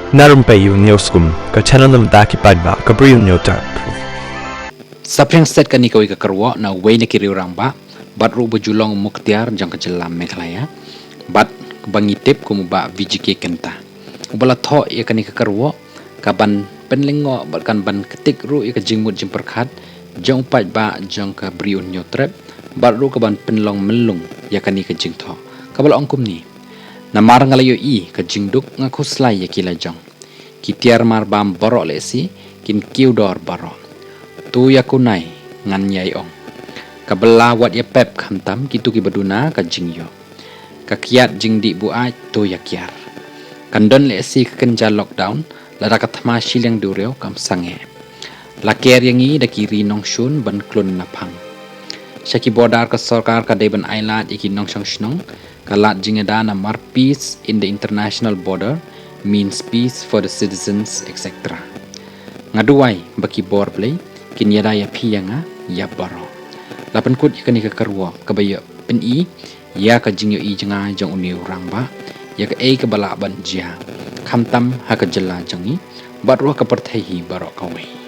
Na Rympei U Newskum ka channel nabynta ki paidbah ka Bri U Hynñiewtrep. Saprang set kan ikaw ikakarwa na way na kiriurang ba bat ru bajulong muktiar jang kajelam meklaya bat bangitip kumba Bah V Kynta ubala tho ya kan ikakarwa kaban penlingo bat kan ban ketik ru ika jingmut jing perkhat jong paidbah jong ka Bri U Hynñiewtrep bat ru kaban penlong melung ya kan ika jing tho kabal ongkum ni namar ngalayo I ka jingduk nga khuslai ya kila jong kitiar mar bam baroh lesi kin kyrduh baroh tu ya kunai ngan nyai ong kabela wat ya pep khantam kitu ki baduna ka jing yo ka kiat jing di buai tu ya kiar kandon lesi kenja lockdown lada ka thma shileng dureo kam sange la ker yangi da kiri nong shun ban klun na phang shaki bodar ka sarkar ka deban ailat iki nong shang shnong kalat jingada na mar peace in the international border means peace for the citizens etc. Ngaduai baki bor play kinyada iaphi yanga ya baroh lapan kut ikan ika karwa kabaya pen I ya ka jingyo I janga jong uniu rangba ya ka ka bala ban jia khamtam ha ka jalla jangi barwa ka parthai baroh kawai